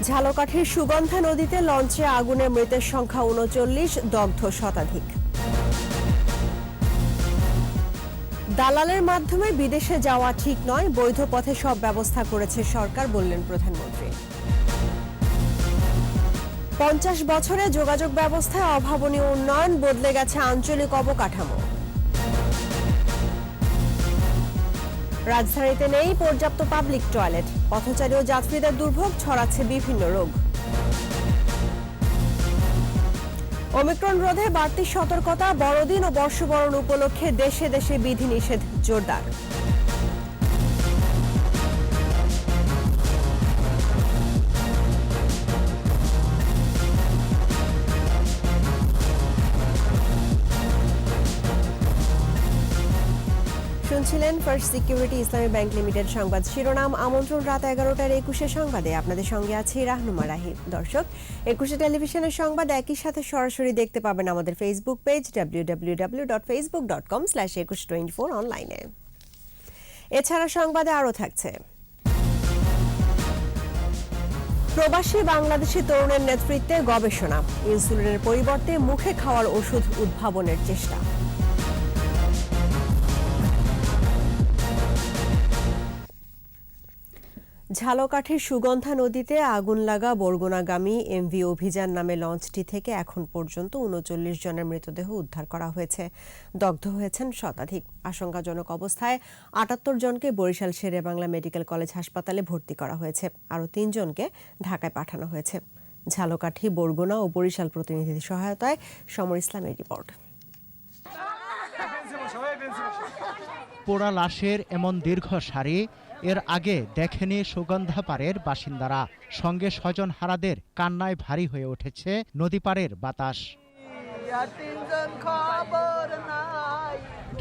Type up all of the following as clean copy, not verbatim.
ঝালকাঠির সুগন্ধা নদীতে লঞ্চে আগুনে মৃতের সংখ্যা ৩৯, দগ্ধ শতাধিক। দালালের মাধ্যমে বিদেশে যাওয়া ঠিক নয়, বৈধ পথে সব ব্যবস্থা করেছে সরকার, বললেন প্রধানমন্ত্রী। ৫০ বছরে যোগাযোগ ব্যবস্থায় অভাবনীয় উন্নয়ন, বদলে গেছে আঞ্চলিক অবকাঠামো। রাজধানীতে নেই পর্যাপ্ত পাবলিক টয়লেট, পথচারী ও যাত্রীদের দুর্ভোগ, ছড়াচ্ছে বিভিন্ন রোগ। ওমিক্রন রোধে বাড়তি সতর্কতা, বড়দিন ও বর্ষবরণ উপলক্ষে দেশে দেশে বিধিনিষেধ জোরদার। শুনছিলেন ফার্স্ট সিকিউরিটি ইসলামী ব্যাংক লিমিটেড সংবাদ শিরোনাম। আমন্ত্রণ রাত 11টার 21 সংবাদে, আপনাদের সঙ্গে আছি রাহনুমা রাহিব। দর্শক, 21 টেলিভিশনের সংবাদ একই সাথে সরাসরি দেখতে পাবেন আমাদের ফেসবুক পেজ www.facebook.com/2124 অনলাইনে। এছাড়া সংবাদে আরও থাকছে: প্রবাসী বাংলাদেশি তরুণের নেতৃত্বে গবেষণা, ইনসুলিনের পরিবর্তে মুখে খাওয়ার ওষুধ উদ্ভাবনের চেষ্টা। ঝালকাঠির সুগন্ধা নদীতে আগুন লাগা বরগুনাগামী এমভি অভিযান নামে লঞ্চটি থেকে এখন পর্যন্ত ৩৯ জনের মৃতদেহ উদ্ধার করা হয়েছে। দগ্ধ হয়েছেন শতাধিক। আশঙ্কাজনক অবস্থায় ৭৮ জনকে বরিশাল শেরেবাংলা মেডিকেল কলেজ হাসপাতালে ভর্তি করা হয়েছে। আরও ৩ জনকে ঢাকায় পাঠানো হয়েছে। ঝালকাঠি, বরগুনা ও বরিশাল প্রতিনিধির সহায়তায় সমর ইসলামের রিপোর্ট। পোড়া লাশের এমন দীর্ঘ সারি এর আগে দেখেনি সুগন্ধা পাড়ের বাসিন্দারা। সঙ্গে স্বজন হারাদের কান্নায় ভারী হয়ে উঠেছে নদী পাড়ের বাতাস।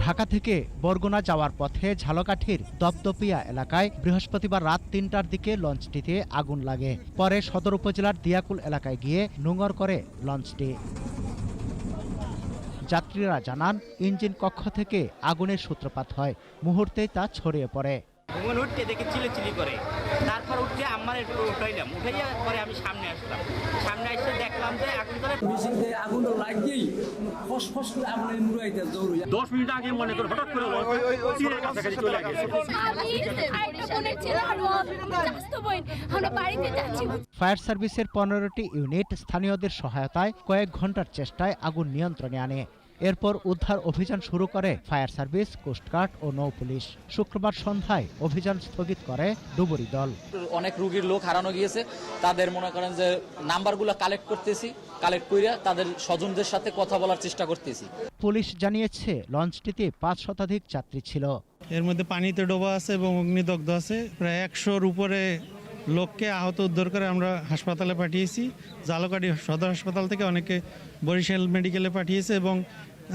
ঢাকা থেকে বরগুনা যাওয়ার পথে ঝালকাঠির দপদপিয়া এলাকায় বৃহস্পতিবার রাত ৩টার দিকে লঞ্চটিতে আগুন লাগে। পরে সদর উপজেলার দিয়াকুল এলাকায় গিয়ে নোঙর করে লঞ্চটি। যাত্রীরা জানান, ইঞ্জিন কক্ষ থেকে আগুনের সূত্রপাত হয়, মুহূর্তেই তা ছড়িয়ে পড়ে। উঠতে দেখে চিলি করে, তারপর উঠে আমার একটু উঠাইলাম, উঠাইয়া পরে আমি সামনে আসলাম। সামনে এসে দেখলাম যে আগুন ধরে আগুন লাগিয়েই ফসফস করে আগুনের মুড়াইতে দৌড়। 10 মিনিট আগে মনে করে হঠাৎ করে তীরের কাছাকাছি চলে গেছে। ফায়ার সার্ভিসের 15টি ইউনিট স্থানীয়দের সহায়তায় কয়েক ঘন্টার চেষ্টায় আগুন নিয়ন্ত্রণে আনে। এরপর উদ্ধার অভিযান শুরু করে ফায়ার সার্ভিস, কোস্টগার্ড ও নৌ পুলিশ। শুক্রবার সন্ধ্যায় অভিযান স্থগিত করে ডুবুরি দল। অনেক রোগীর লোক হারানো গিয়েছে, তাদের মনে করেন যে নাম্বারগুলো কালেক্ট করতেছি, কালেক্ট করে তাদের স্বজনদের সাথে কথা বলার চেষ্টা করতেছি। পুলিশ জানিয়েছে লঞ্চটিতে ৫ শতাধিক যাত্রী ছিল। এর মধ্যে পানিতে ডোবা আছে এবং অগ্নিদগ্ধ আছে। প্রায় ১০০-র উপরে লোককে আহত উদ্ধার করে আমরা হাসপাতালে পাঠিয়েছি। ঝালকাঠি সদর হাসপাতাল থেকে অনেকে বরিশাল মেডিকেলে পাঠিয়েছে এবং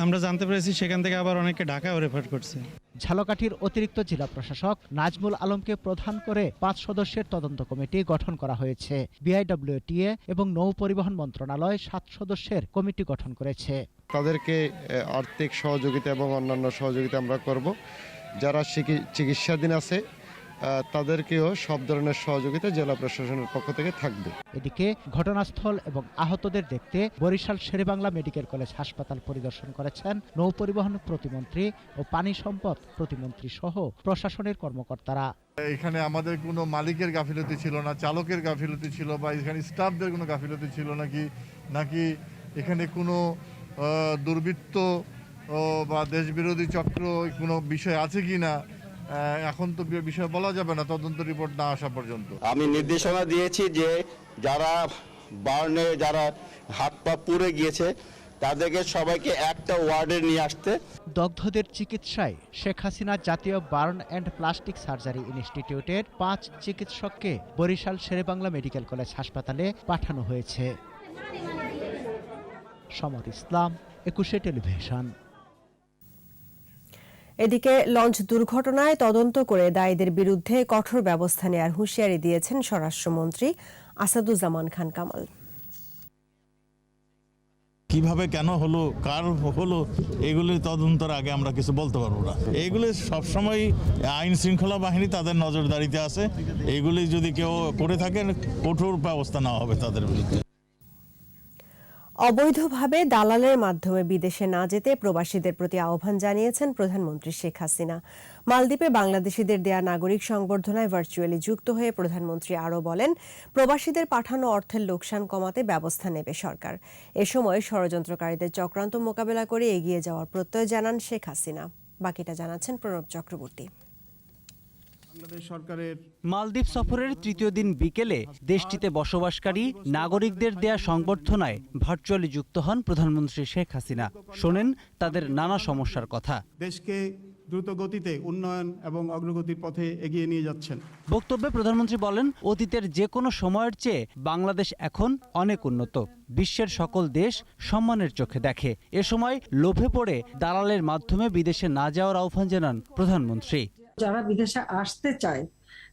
আমরা জানতে পেরেছি সেখান থেকে আবার অনেকে ঢাকাও রেফার করছে। ঝালকাঠির অতিরিক্ত জেলা প্রশাসক নাজমুল আলমকে প্রধান করে ৫ সদস্যের তদন্ত কমিটি গঠন করা হয়েছে। বিআইডব্লিউটিএ এবং নৌ পরিবহন মন্ত্রণালয় ৭ সদস্যের কমিটি গঠন করেছে। তাদেরকে আর্থিক সহযোগিতা এবং অন্যান্য সহযোগিতা আমরা করব। যারা চিকিৎসাধীন আছে তাদেরকেও সব ধরনের সহযোগিতা জেলা প্রশাসনের পক্ষ থেকে থাকবে। এদিকে ঘটনাস্থল এবং আহতদের দেখতে বরিশাল শেরেবাংলা মেডিকেল কলেজ হাসপাতাল পরিদর্শন করেছেন নৌ পরিবহন প্রতিমন্ত্রী ও পানি সম্পদ প্রতিমন্ত্রী সহ প্রশাসনের কর্মকর্তারা। এখানে আমাদের কোনো মালিকের গাফিলতি ছিল না, চালকের গাফিলতি ছিল, বা এখানে স্টাফদের কোনো গাফিলতি ছিল নাকি এখানে কোনো দুর্বৃত্ত বা দেশবিরোধী চক্র কোনো বিষয় আছে কি না, এখন তো বিষয় বলা যাবে না তদন্ত রিপোর্ট না আসা পর্যন্ত। আমি নির্দেশনা দিয়েছি যে যারা বার্নে যারা হাত পা পুড়ে গিয়েছে তাদেরকে সবাইকে একটা ওয়ার্ডে নিয়ে আসতে। দগ্ধদের চিকিৎসায় শেখ হাসিনা জাতীয় বার্ন অ্যান্ড প্লাস্টিক সার্জারি ইনস্টিটিউটের ৫ চিকিৎসককে বরিশাল শেরেবাংলা মেডিকেল কলেজ হাসপাতালে পাঠানো হয়েছে। সমর ইসলাম, 21 টেলিভিশন। এদিকে লঞ্চ দুর্ঘটনায় তদন্ত করে দায়ীদের বিরুদ্ধে কঠোর ব্যবস্থা নেওয়ার হুঁশিয়ারি দিয়েছেন স্বরাষ্ট্রমন্ত্রী আসাদুজ্জামান খান কামাল। কিভাবে কেন হলো, কার হলো, এগুলি তদন্তের আগে আমরা কিছু বলতে পারবো না। এইগুলি সবসময় আইন শৃঙ্খলা বাহিনী তাদের নজরদারিতে আছে। এইগুলি যদি কেউ করে থাকেন, কঠোর ব্যবস্থা নেওয়া হবে তাদের বিরুদ্ধে। অবৈধভাবে দালালের মাধ্যমে বিদেশে না যেতে প্রবাসীদের প্রতি আহ্বান জানিয়েছেন প্রধানমন্ত্রী শেখ হাসিনা। মালদ্বীপে বাংলাদেশিদের দেয়া নাগরিক সংবর্ধনায় ভার্চুয়ালি যুক্ত হয়ে প্রধানমন্ত্রী আরও বলেন, প্রবাসীদের পাঠানো অর্থের লোকসান কমাতে ব্যবস্থা নেবে সরকার। এ সময় ষড়যন্ত্রকারীদের চক্রান্ত মোকাবেলা করে এগিয়ে যাওয়ার প্রত্যয় জানান শেখ হাসিনা। বাকিটা জানাচ্ছেন প্রণব চক্রবর্তী। মালদ্বীপ সফরের তৃতীয় দিন বিকেলে দেশটিতে বসবাসকারী নাগরিকদের দেয়া সংবর্ধনায় ভার্চুয়ালি যুক্ত হন প্রধানমন্ত্রী শেখ হাসিনা। শোনেন তাদের নানা সমস্যার কথা। দেশকে দ্রুত গতিতে উন্নয়ন এবং অগ্রগতির পথে এগিয়ে নিয়ে যাচ্ছেন। বক্তব্যে প্রধানমন্ত্রী বলেন, অতীতের যে কোনো সময়ের চেয়ে বাংলাদেশ এখন অনেক উন্নত। বিশ্বের সকল দেশ সম্মানের চোখে দেখে। এ সময় লোভে পড়ে দালালের মাধ্যমে বিদেশে না যাওয়ার আহ্বান জানান প্রধানমন্ত্রী। যারা বিদেশে আসতে চায়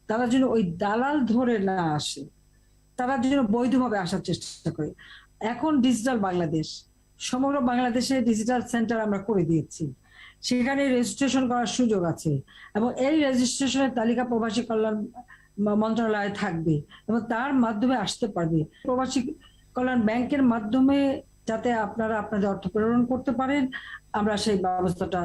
তারা যেন ওই দালাল ধরে না আসে, তারা যেন বৈধভাবে আসার চেষ্টা করে। এখন ডিজিটাল বাংলাদেশ, সমগ্র বাংলাদেশে ডিজিটাল সেন্টার আমরা করে দিয়েছি, সেখানে রেজিস্ট্রেশন করার সুযোগ আছে এবং এই রেজিস্ট্রেশনের তালিকা প্রবাসী কল্যাণ মন্ত্রণালয়ে থাকবে এবং তার মাধ্যমে আসতে পারবে। প্রবাসী কল্যাণ ব্যাংকের মাধ্যমে যাতে আপনারা আপনাদের অর্থ প্রেরণ করতে পারেন, আমরা সেই ব্যবস্থাটা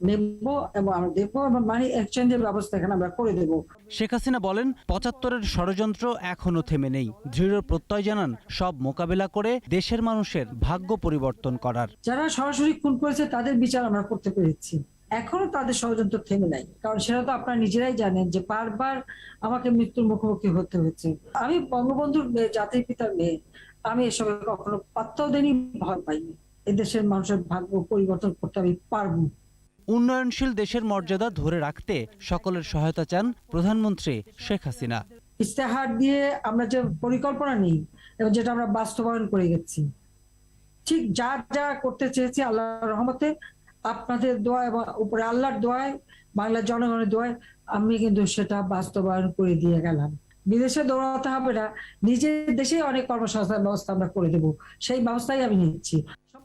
নেব এবং আমরা দেখবো এবং মানি এক্সচেঞ্জের ব্যবস্থা এখানে আমরা করে দেব। শেখ হাসিনা বলেন, ৭৫-এর ষড়যন্ত্র এখনো থেমে নেই। দৃঢ় প্রত্যয় জানান সব মোকাবেলা করে দেশের মানুষের ভাগ্য পরিবর্তন করার। যারা সরাসরি খুন করেছে তাদের বিচার আমরা করতে পেরেছি, এখনো তাদের ষড়যন্ত্র থেমে নাই। কারণ সেটা তো আপনারা নিজেরাই জানেন যে বারবার আমাকে মৃত্যুর মুখোমুখি হতে হয়েছে। আমি বঙ্গবন্ধুর মেয়ে, জাতির পিতার মেয়ে, আমি এসবে কখনো পাত্তাও দেইনি, ভয় পাইনি। এদেশের মানুষের ভাগ্য পরিবর্তন করতে আমি পারবো। উন্নয়নশীল দেশের মর্যাদা ধরে রাখতে সকলের সহায়তা চান প্রধানমন্ত্রী শেখ হাসিনা। ইস্তেহার দিয়ে আমরা যে পরিকল্পনা নিই এবং যেটা আমরা বাস্তবায়ন করে গেছি, ঠিক যা যা করতে চেয়েছি আল্লাহর রহমতে, আপনাদের দোয়া এবং উপরে আল্লাহর দোয়ায়, বাংলার জনগণের দোয়ায় আমি কিন্তু সেটা বাস্তবায়ন করে দিয়ে গেলাম। বিদেশে দৌড়াতে হবে না, নিজের দেশেই অনেক কর্মসংস্থান ব্যবস্থা আমরা করে দেব, সেই ব্যবস্থাই আমি নিচ্ছি।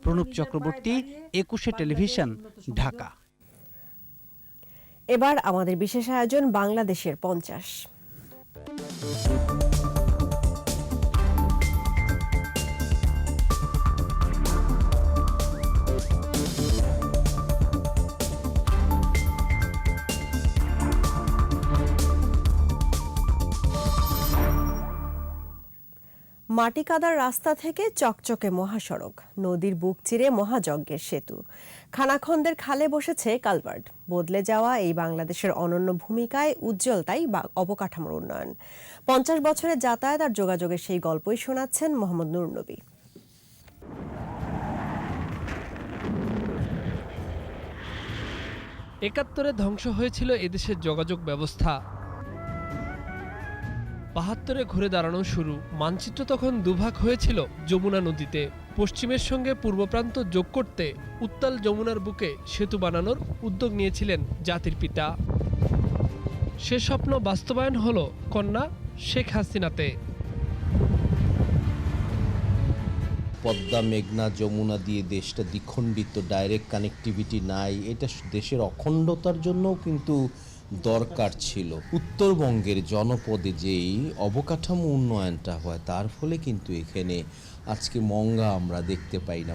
প্রণব চক্রবর্তী, ২১শে টেলিভিশন, ঢাকা। এবার আমাদের বিশেষ আয়োজন বাংলাদেশের ৫০। মাটি কাদার রাস্তা থেকে চকচকে মহাসড়ক, নদীর বুক চিরে মহাযজ্ঞের সেতু, খানাখন্দের খালে বসেছে কালভার্ট। বদলে যাওয়া এই বাংলাদেশের অনন্য ভূমিকায় উজ্জ্বল তাই অবকাঠামোর উন্নয়ন। ৫০ বছরের যাতায়াত আর যোগাযোগের সেই গল্পই শোনাচ্ছেন মোহাম্মদ নুরনবী। ৭১-এ ধ্বংস হয়েছিল এদেশের যোগাযোগ ব্যবস্থা। ৭২-এ ঘুরে দাঁড়ানো শুরু। মানচিত্র তখন দুভাগ হয়েছিল যমুনা নদীতে। পশ্চিমের সঙ্গে পূর্ব প্রান্ত যোগ করতে উত্তাল যমুনার বুকে সেতু বানানোর উদ্যোগ নিয়েছিলেন জাতির পিতা। সে স্বপ্ন বাস্তবায়ন হলো কন্যা শেখ হাসিনাতে। পদ্মা, মেঘনা, যমুনা দিয়ে দেশটা দ্বিখণ্ডিত, ডাইরেক্ট কানেক্টিভিটি নাই। এটা দেশের অখণ্ডতার জন্যও কিন্তু দরকার ছিল। উত্তরবঙ্গের জনপদে যেই অবকাঠামো উন্নয়নটা হয়, তার ফলে কিন্তু এখানে আজকে মঙ্গা আমরা দেখতে পাই না।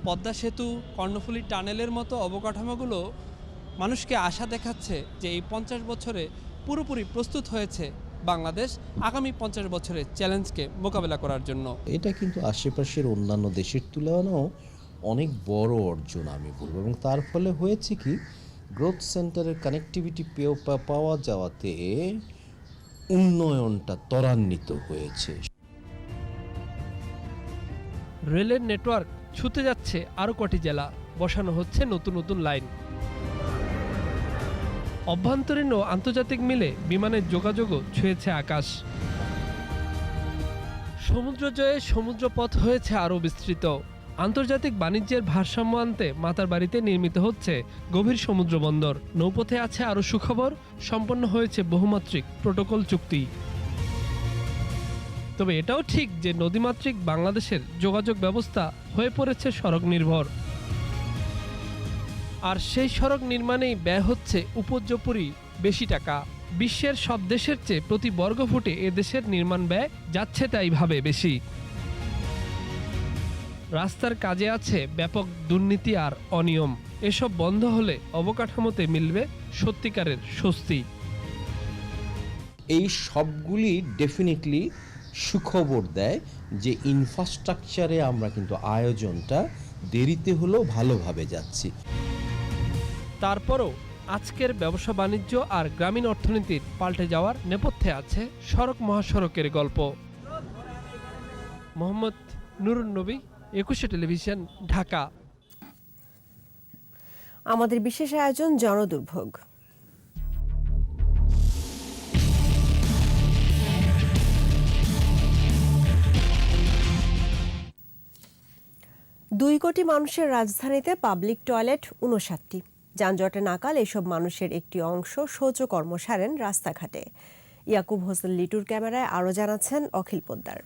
পদ্মা সেতু, কর্ণফুলী টানেলের মতো অবকাঠামোগুলো মানুষকে আশা দেখাচ্ছে যে এই 50 বছরে পুরোপুরি প্রস্তুত হয়েছে বাংলাদেশ আগামী 50 বছরের চ্যালেঞ্জকে মোকাবেলা করার জন্য। এটা কিন্তু আশেপাশের অন্যান্য দেশের তুলনাও অনেক বড় অর্জন আমি বলবো, এবং তার ফলে হয়েছে কি, গ্রোথ সেন্টারের কানেক্টিভিটি পাওয়া যাওয়াতে উন্নয়নটা ত্বরান্বিত হয়েছে। রেলের নেটওয়ার্ক ছুতে যাচ্ছে আরও কটি জেলা, বসানো হচ্ছে নতুন নতুন লাইন। অভ্যন্তরীণ ও আন্তর্জাতিক মিলে বিমানের যোগাযোগও ছুঁয়েছে আকাশ। সমুদ্র জয়ে সমুদ্রপথ হয়েছে আরও বিস্তৃত। আন্তর্জাতিক বাণিজ্যের ভারসাম্য আনতে মাতারবাড়িতে নির্মিত হচ্ছে গভীর সমুদ্র বন্দর। নৌপথে আছে আরও সুখবর, সম্পন্ন হয়েছে বহুমাত্রিক প্রোটোকল চুক্তি। তবে এটাও ঠিক যে নদীমাতৃক বাংলাদেশের যোগাযোগ ব্যবস্থা হয়ে পড়েছে সড়ক নির্ভর। আর সেই সড়ক নির্মাণেই ব্যয় হচ্ছে উপর্যুপরি বেশি টাকা। বিশ্বের সব দেশের চেয়ে প্রতি বর্গফুটে এ দেশের নির্মাণ ব্যয় যাচ্ছে তাই ভাবে বেশি। রাস্তার কাজে আছে ব্যাপক দুর্নীতি আর অনিয়ম। এসব বন্ধ হলে অবকাঠামোতে মিলবে সত্যিকারের স্বস্তি। এই সবগুলি ডেফিনেটলি সুখবর দেয় যে ইনফ্রাস্ট্রাকচারে আমরা কিন্তু আয়োজনটা দেরিতে হলেও ভালোভাবে যাচ্ছি। তারপরও আজকের ব্যবসা বাণিজ্য আর গ্রামীণ অর্থনীতির পাল্টে যাওয়ার নেপথ্যে আছে সড়ক মহাসড়কের গল্প। মোহাম্মদ নুরুন নবী, 21 টেলিভিশন, ঢাকা। আমাদের বিশেষ আয়োজন জনদুর্ভোগ। দুই কোটি মানুষের রাজধানীতে পাবলিক টয়লেট 59টি। যানজটে নাকাল এসব মানুষের একটি অংশ শৌচকর্ম সারেন রাস্তাঘাটে। ইয়াকুব হোসেন লিটুর ক্যামেরায় আরও জানাচ্ছেন অখিল পোদ্দার।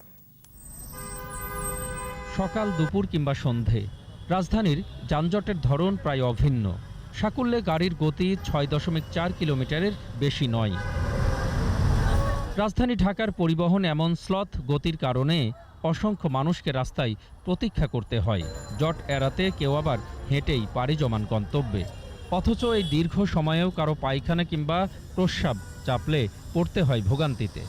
সকাল, দুপুর কিংবা সন্ধে রাজধানীর যানজটের ধরন প্রায় অভিন্ন। সাকুল্যে গাড়ির গতি 6.4 কিলোমিটারের বেশি নয়। রাজধানী ঢাকার পরিবহন এমন স্লথ গতির কারণে অসংখ্য মানুষকে রাস্তায় প্রতীক্ষা করতে হয়। জট এড়াতে কেউ আবার হেঁটেই পাড়ি জমান গন্তব্যে। অথচ এই দীর্ঘ সময়েও কারো পায়খানা কিংবা প্রস্রাব চাপলে পড়তে হয় ভোগান্তিতে।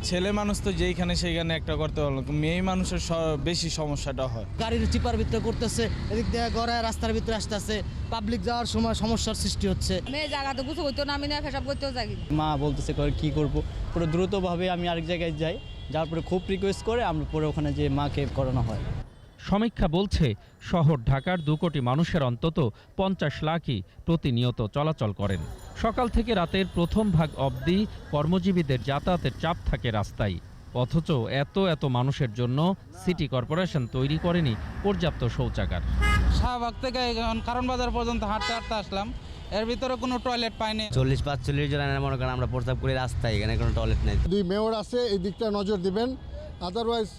ছেলে মানুষ তো যেইখানে সেইখানে একটা করতে পারলো, মেয়ে মানুষের বেশি সমস্যাটা হয়। গাড়ির চিপার ভিতরে করতেছে, এদিক দিয়ে গড়ায় রাস্তার ভিতরে আসতেছে, পাবলিক যাওয়ার সময় সমস্যার সৃষ্টি হচ্ছে। মেয়ে জায়গাতে গুছো হইতো না, আমি না পেশাব করতেও যাই। মা বলতেছে কি করব, পুরো দ্রুতভাবে আমি আরেক জায়গায় যাই, যার পরে খুব রিকোয়েস্ট করে আমরা পরে ওখানে যে মাকে করানো হয়। সমীক্ষা বলছে শহর ঢাকার 2 কোটি মানুষের অন্তত 50 লাখই প্রতিনিয়ত চলাচল করেন। সকাল থেকে রাতের প্রথম ভাগ অবধি কর্মজীবীদের যাতায়াতের চাপ থাকে রাস্তায়। অথচ এত মানুষের জন্য সিটি কর্পোরেশন তৈরি করেনি পর্যাপ্ত শৌচাগার। শাহবাগ থেকে কারণ বাজার পর্যন্ত হাঁটতে হাঁটতে আসলাম, এর ভিতরে কোনো টয়লেট পাইনি। 40-45 জন মনে করেন আমরা প্রস্তাব করি রাস্তায়, এখানে কোনো টয়লেট নেই। 2 মেয়র আছে, এই দিকটা নজর দিবেন। আদারওয়াইজ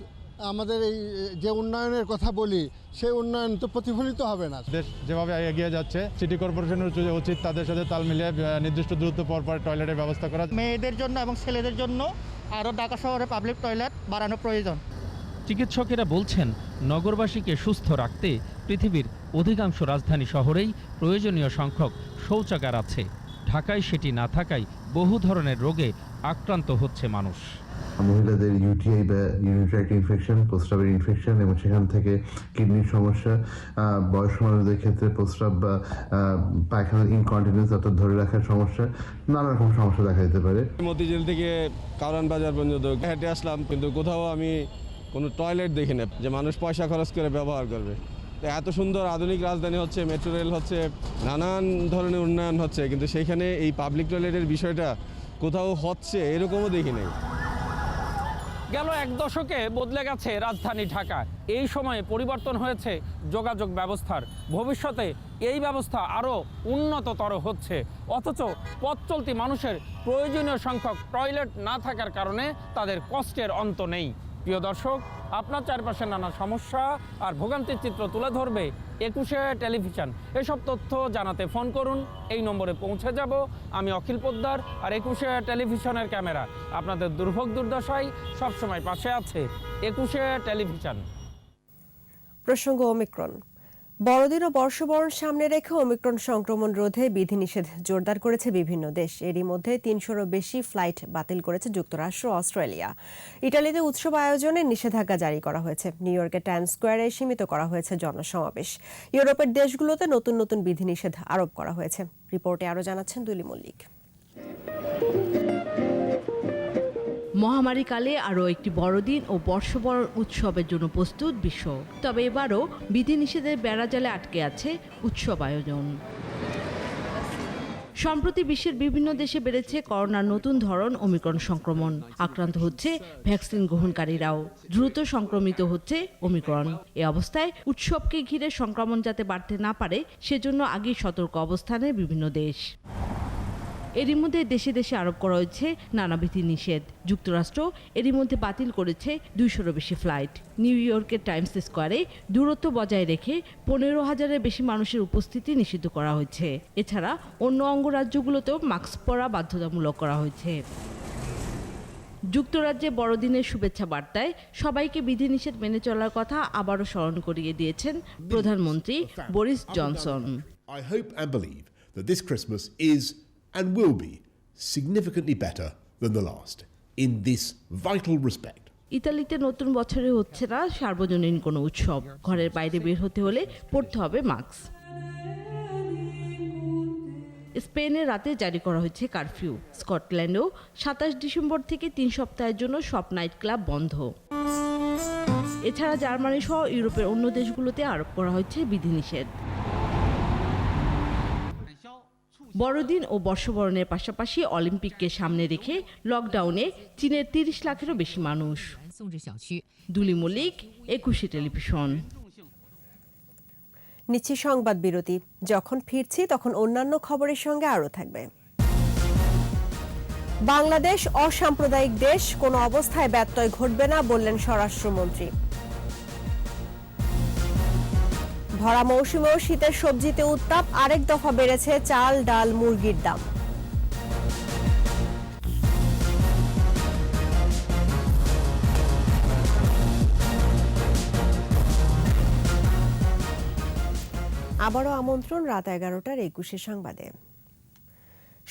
আমাদের এই যে উন্নয়নের কথা বলি, সেই উন্নয়ন তো প্রতিফলিত হবে না। দেশ যেভাবে এগিয়ে যাচ্ছে, সিটি কর্পোরেশনের উচিত তাদের সাথে তাল মিলিয়ে নির্দিষ্ট দূরত্ব পর টয়লেটের ব্যবস্থা করা। মেয়েদের জন্য এবং ছেলেদের জন্য আরও ঢাকা শহরে পাবলিক টয়লেট বাড়ানো প্রয়োজন। চিকিৎসকেরা বলছেন নগরবাসীকে সুস্থ রাখতে পৃথিবীর অধিকাংশ রাজধানী শহরেই প্রয়োজনীয় সংখ্যক শৌচাগার আছে। ঢাকায় সেটি না থাকায় বহু ধরনের রোগে আক্রান্ত হচ্ছে মানুষ। মহিলাদের ইউটিআই বা ইউরিনারি ইনফেকশন, প্রস্রাবের ইনফেকশন এবং সেখান থেকে কিডনির সমস্যা, বয়স্ক মানুষদের ক্ষেত্রে প্রস্রাব বা পায়খানার ইনকন্টিনেন্স অর্থাৎ ধরে রাখার সমস্যা, নানা রকম সমস্যা দেখা দিতে পারে। মতিঝিল থেকে কারওয়ান বাজার পর্যন্ত হেঁটে আসলাম, কিন্তু কোথাও আমি কোনো টয়লেট দেখি না যে মানুষ পয়সা খরচ করে ব্যবহার করবে। এত সুন্দর আধুনিক রাজধানী হচ্ছে, মেট্রো রেল হচ্ছে, নানান ধরনের উন্নয়ন হচ্ছে, কিন্তু সেইখানে এই পাবলিক টয়লেটের বিষয়টা কোথাও হচ্ছে এরকমও দেখি নাই। গেল 1 দশকে বদলে গেছে রাজধানী ঢাকা। এই সময়ে পরিবর্তন হয়েছে যোগাযোগ ব্যবস্থার। ভবিষ্যতে এই ব্যবস্থা আরও উন্নততর হচ্ছে। অথচ পথ চলতি মানুষের প্রয়োজনীয় সংখ্যক টয়লেট না থাকার কারণে তাদের কষ্টের অন্ত নেই। প্রিয় দর্শক, আপনার চারপাশে নানা সমস্যা আর ভোগান্তির চিত্র তুলে ধরবে 21 টেলিভিশন। এসব তথ্য জানাতে ফোন করুন, এই নম্বরে পৌঁছে যাব আমি অখিল পোদ্দার। আর 21 টেলিভিশনের ক্যামেরা আপনাদের দুর্ভোগ দুর্দশায় সবসময় পাশে আছে। 21 টেলিভিশন। প্রসঙ্গ ওমিক্রন। বড়দিন ও বর্ষবরণ সামনে রেখে ওমিক্রন সংক্রমণ রোধে বিধিনিষেধ জোরদার করেছে বিভিন্ন দেশ। এরই মধ্যে 300-রও বেশি ফ্লাইট বাতিল করেছে যুক্তরাষ্ট্র ও অস্ট্রেলিয়া। ইটালিতে উৎসব আয়োজনে নিষেধাজ্ঞা জারি করা হয়েছে। নিউ ইয়র্কের টাইমস স্কোয়ারে সীমিত করা হয়েছে জনসমাবেশ। ইউরোপের দেশগুলোতে নতুন নতুন বিধিনিষেধ আরোপ করা হয়েছে। রিপোর্টে আরও জানাচ্ছেন দুলি মল্লিক। মহামারীকালে আরও একটি বড়দিন ও বর্ষবরণ উৎসবের জন্য প্রস্তুত বিশ্ব। তবে এবারও বিধিনিষেধের বেড়াজালে আটকে আছে উৎসব আয়োজন। সম্প্রতি বিশ্বের বিভিন্ন দেশে বেড়েছে করোনার নতুন ধরন ওমিক্রন সংক্রমণ। আক্রান্ত হচ্ছে ভ্যাকসিন গ্রহণকারীরাও। দ্রুত সংক্রমিত হচ্ছে ওমিক্রন। এ অবস্থায় উৎসবকে ঘিরে সংক্রমণ যাতে বাড়তে না পারে সেজন্য আগেই সতর্ক অবস্থানে বিভিন্ন দেশ। এরই মধ্যে দেশে দেশে আরোপ করা হয়েছে নানা বিধিনিষেধ। যুক্তরাষ্ট্র এরই মধ্যে বাতিল করেছে 200-রও বেশি ফ্লাইট। নিউ ইয়র্কের টাইমস স্কোয়ারে দূরত্ব বজায় রেখে 15,000-এর বেশি মানুষের উপস্থিতি নিষিদ্ধ করা হয়েছে। এছাড়া অন্য অঙ্গরাজ্যগুলোতেও মাস্ক পরা বাধ্যতামূলক করা হয়েছে। যুক্তরাজ্যে বড়দিনের শুভেচ্ছা বার্তায় সবাইকে বিধিনিষেধ মেনে চলার কথা আবারও স্মরণ করিয়ে দিয়েছেন প্রধানমন্ত্রী Boris Johnson. I hope and believe that this Christmas is and will be significantly better than the last in this vital respect. ইতালিতে নতুন বছরে হচ্ছে না সার্বজনীন কোনো উৎসব। ঘরের বাইরে বের হতে হলে পরতে হবে মাস্ক। স্পেনে রাতে জারি করা হয়েছে কারফিউ। স্কটল্যান্ডেও 27 ডিসেম্বর থেকে 3 সপ্তাহের জন্য সব নাইট ক্লাব বন্ধ। এছাড়া জার্মানি সহ ইউরোপের অন্য দেশগুলোতে আরোপ করা হয়েছে বিধিনিষেধ। বড়দিন ও বর্ষবরণের পাশাপাশি অলিম্পিককে সামনে রেখে লকডাউনে চীনের 30 লাখেরও বেশি মানুষ। দুলি মল্লিক, একুশে টেলিভিশন। নিচ্ছি সংবাদ বিরতি। যখন ফিরছি তখন অন্যান্য খবরের সঙ্গে আরও থাকবে। বাংলাদেশ অসাম্প্রদায়িক দেশ, কোনো অবস্থায় ব্যত্যয় ঘটবে না বললেন স্বরাষ্ট্রমন্ত্রী। ভরা মৌসুমেও শীতের সবজিতে উত্তাপ, আরেক দফা বেড়েছে চাল, ডাল, মুরগির দাম। আবারও আমন্ত্রণ রাত 11টার একুশে সংবাদে।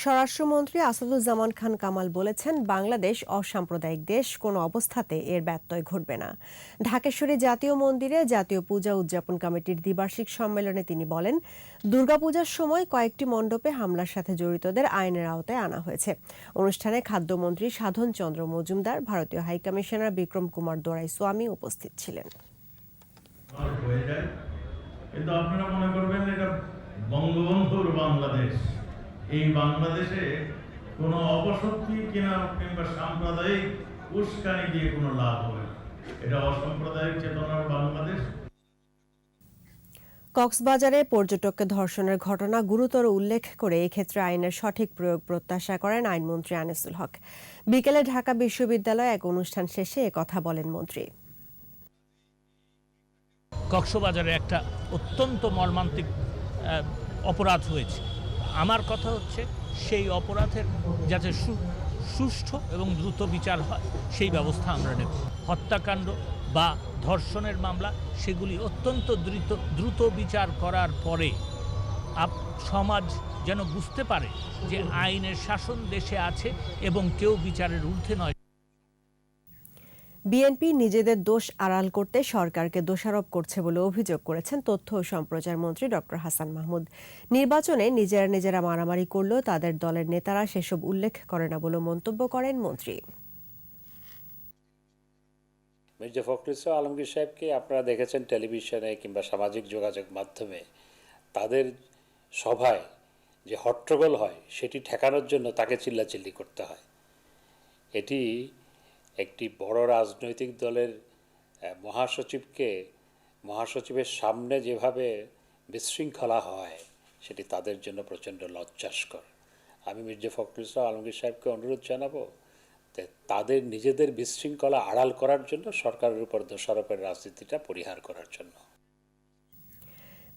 স্বরাষ্ট্রমন্ত্রী আসাদুজ্জামান খান কামাল বলেছেন, বাংলাদেশ অসাম্প্রদায়িক দেশ, কোনো অবস্থাতে এর ব্যত্যয় ঘটবে না। ঢাকেশ্বরী জাতীয় মন্দিরে জাতীয় পূজা উদযাপন কমিটির দ্বিবার্ষিক সম্মেলনে তিনি বলেন, দুর্গাপূজার সময় কয়েকটি মণ্ডপে হামলার সাথে জড়িতদের আইনের আওতায় আনা হয়েছে। অনুষ্ঠানে খাদ্যমন্ত্রী সাধন চন্দ্র মজুমদার, ভারতীয় হাইকমিশনার বিক্রম কুমার দোরাইস্বামী উপস্থিত ছিলেন। কিন্তু আপনারা মনে করবেন এটা বঙ্গবন্ধুর বাংলাদেশ। এই বাংলাদেশে কোনো অপশক্তি কিংবা সাম্প্রদায়িক উস্কানি দিয়ে কোনো লাভ হবে না। এটা অসাম্প্রদায়িক চেতনার বাংলাদেশ। কক্সবাজারে পর্যটককে ধর্ষণের ঘটনা গুরুতর উল্লেখ করে এক্ষেত্রে আইনের সঠিক প্রয়োগ প্রত্যাশা করেন আইনমন্ত্রী আনিসুল হক। বিকেলে ঢাকা বিশ্ববিদ্যালয়ে এক অনুষ্ঠান শেষে একথা বলেন মন্ত্রী। কক্সবাজারে একটা অত্যন্ত মর্মান্তিক অপরাধ হয়েছে। আমার কথা হচ্ছে সেই অপরাধের যাতে সুষ্ঠু এবং দ্রুত বিচার হয় সেই ব্যবস্থা আমরা নেব। হত্যাকাণ্ড বা ধর্ষণের মামলা সেগুলি অত্যন্ত দ্রুত বিচার করার পরে সমাজ যেন বুঝতে পারে যে আইনের শাসন দেশে আছে এবং কেউ বিচারের ঊর্ধ্বে নয়। বিএনপি নিজেদের দোষ আড়াল করতে সরকারকে দোষারোপ করছে বলে অভিযোগ করেছেন তথ্য ও সম্প্রচার মন্ত্রী ডক্টর হাসান মাহমুদ। নির্বাচনে নিজেরা মারামারি করলেও তাদের দলের নেতারা সেসব উল্লেখ করে না বলে মন্তব্য করেন মন্ত্রী। মির্জা ফখরুল ইসলাম আলমগীর সাহেবকে আপনারা দেখেছেন টেলিভিশনে কিংবা সামাজিক যোগাযোগ মাধ্যমে তাদের সভায় যে হট্টগোল হয় সেটি ঠেকানোর জন্য তাকে চিল্লাচিল্লি করতে হয়। এটি একটি বড় রাজনৈতিক দলের মহাসচিবের সামনে যেভাবে বিশৃঙ্খলা হয় সেটি তাদের জন্য প্রচণ্ড লজ্জাস্কর। আমি মির্জা ফখরুল ইসলাম আলমগীর সাহেবকে অনুরোধ জানাবো তাদের নিজেদের বিশৃঙ্খলা আড়াল করার জন্য সরকারের উপর দোষারোপের রাজনীতিটা পরিহার করার জন্য।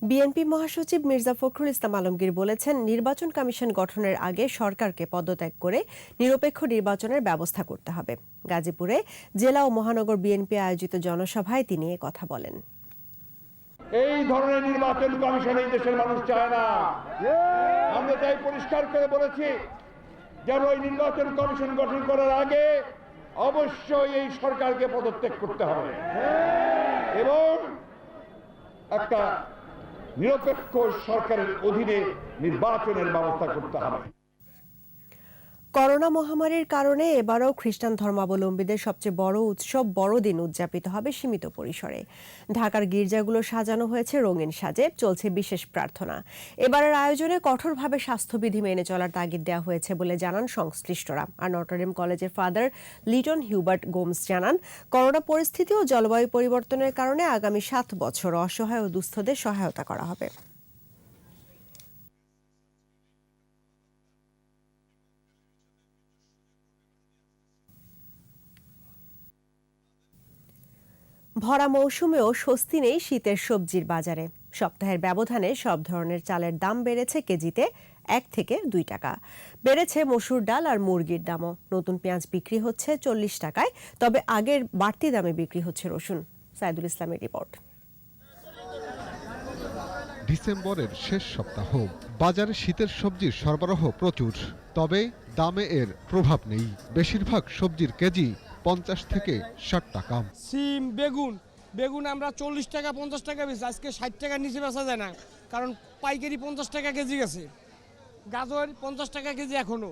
বিএনপি মহাসচিব মির্জা ফখরুল ইসলাম আলমগীর বলেছেন, নির্বাচন কমিশন গঠনের আগে সরকারকে পদত্যাগ করে নিরপেক্ষ নির্বাচনের ব্যবস্থা করতে হবে। গাজীপুরে জেলা ও মহানগর বিএনপি আয়োজিত জনসভায় তিনি কথা বলেন। এই ধরনের নির্বাচন কমিশন এই দেশের মানুষ চায় না। আমরা তাই পরিষ্কার করে বলেছি যেন ওই নির্বাচন কমিশন গঠন করার আগে অবশ্যই এই সরকারকে পদত্যাগ করতে হবে এবং একটা নিরপেক্ষ সরকারের অধীনে নির্বাচনের ব্যবস্থা করতে হবে। করোনা মহামারীর কারণে এবারও খ্রিস্টান ধর্মাবলম্বীদের সবচেয়ে বড় উৎসব বড়দিন উদযাপিত হবে সীমিত পরিসরে। ঢাকার গির্জাগুলো সাজানো হয়েছে রঙিন সাজে, চলছে বিশেষ প্রার্থনা। এবারের আয়োজনে কঠোরভাবে স্বাস্থ্যবিধি মেনে চলার তাগিদ দেওয়া হয়েছে বলে জানান সংশ্লিষ্টরা। আর নটরডেম কলেজের ফাদার লিটন হিউবার্ট গোমস জানান, করোনা পরিস্থিতি ও জলবায়ু পরিবর্তনের কারণে আগামী 7 বছর অসহায় ও দুস্থদের সহায়তা করা হবে। ভরা মৌসুমেও স্বস্তি নেই শীতের সবজির বাজারে। সপ্তাহের ব্যবধানে সব ধরনের চালের দাম বেড়েছে কেজিতে 1 থেকে 2 টাকা। বেড়েছে মসুর ডাল আর মুরগির দামও। নতুন পেঁয়াজ বিক্রি হচ্ছে 40 টাকায়, তবে আগের বাড়তি দামে বিক্রি হচ্ছে রসুন। সাইদুল ইসলামের রিপোর্ট। ডিসেম্বরের শেষ সপ্তাহ, বাজারে শীতের সবজির সরবরাহ প্রচুর, তবে দামে এর প্রভাব নেই। বেশিরভাগ সবজির কেজি 50 থেকে 60 টাকা। সিম, বেগুন আমরা 40 টাকা 50 টাকা বেচি, আজকে 60 টাকার নিচে বেচা যায় না, কারণ পাইকারি 50 টাকা কেজি গেছে। গাজর 50 টাকা কেজি এখনো,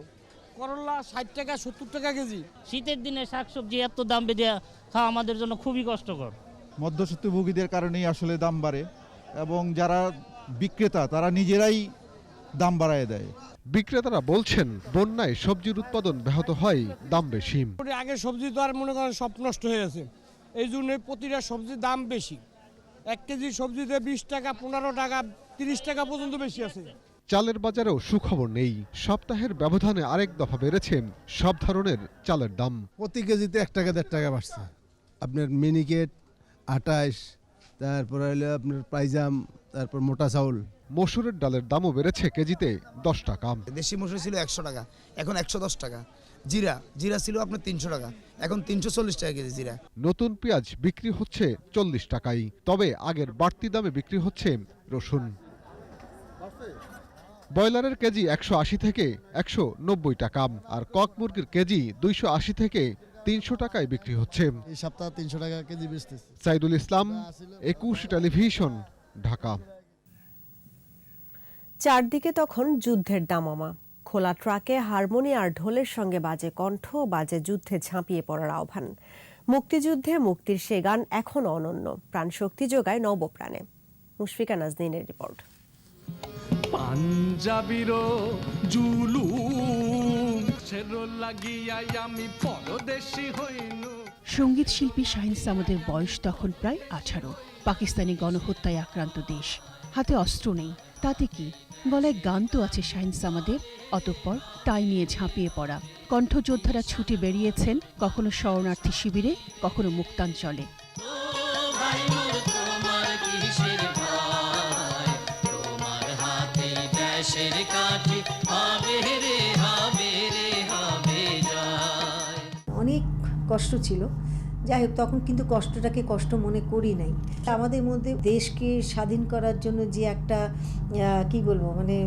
করলা 60 টাকা 70 টাকা কেজি। শীতের দিনে শাকসবজি এত দাম বেড়ে খাওয়া আমাদের জন্য খুবই কষ্টকর। মধ্যস্বত্বভোগীদের কারণেই আসলে দাম বাড়ে এবং যারা বিক্রেতা তারা নিজেরাই দাম বাড়ায় দেয়। বিক্রেতারা বলছেন, বন্যায় সবজির উৎপাদন ব্যাহত হয়, দাম বেশি। আগে সবজি তো আর মনে করেন সব নষ্ট হয়ে গেছে, এই জন্য প্রতিটা সবজির দাম বেশি। 1 কেজি সবজিতে 20 টাকা 15 টাকা 30 টাকা পর্যন্ত বেশি আছে। চালের বাজারেও সুখবর নেই। সপ্তাহের ব্যবধানে আরেক দফা বেড়েছে সব ধরনের চালের দাম। প্রতি কেজিতে 1 টাকা 1.5 টাকা বাড়ছে। আপনার মিনিকেট 28, তারপর হলো আপনার পাইজাম, তারপর মোটা চাউল। মসুরের ডালের দামও বেড়েছে কেজিতে 10 টাকা। দেশি মসুর ছিল 100 টাকা, এখন 110 টাকা। জিরা ছিল আপনার 300 টাকা, এখন 340 টাকা কেজি জিরা। নতুন পেঁয়াজ বিক্রি হচ্ছে 40 টাকায়, তবে আগের বাড়তি দামে বিক্রি হচ্ছে রসুন। ব্রয়লারের কেজি 180 থেকে 190 টাকা, আর কক মুরগির কেজি 280 থেকে 300 টাকায় বিক্রি হচ্ছে। এই সপ্তাহে 300 টাকা কেজি বেচতেছে। সাইদুল ইসলাম, 21 টেলিভিশন, ঢাকা। চারদিকে তখন যুদ্ধের দামামা। খোলা ট্রাকে হারমোনি আর ঢোলের সঙ্গে বাজে কণ্ঠ, বাজে যুদ্ধে ঝাঁপিয়ে পড়ার আহ্বান। মুক্তিযুদ্ধে মুক্তির সে গান এখনো অনন্য, প্রাণশক্তি যোগায় নবপ্রাণে। মুশফিকা নাজনীনের রিপোর্ট। পাঞ্জাবির জুলুম ছেড়ো লাগিয়াই আমি পরদেশী হইনু। সঙ্গীত শিল্পী শাহিন সামাদের বয়স তখন প্রায় 18। পাকিস্তানি গণহত্যায় আক্রান্ত দেশ, হাতে অস্ত্র নেই, তাতে কি, গলায় গান তো আছে শাহিন সামাদের। অতঃপর তাই নিয়ে ঝাঁপিয়ে পড়া কণ্ঠযোদ্ধারা ছুটে বেরিয়েছেন, কখনো শরণার্থী শিবিরে, কখনো মুক্তাঞ্চলে। অনেক কষ্ট ছিল, যাই হোক তখন কিন্তু কষ্টটাকে কষ্ট মনে করি নাই। আমাদের মধ্যে দেশকে স্বাধীন করার জন্য যে একটা কি বলবো মানে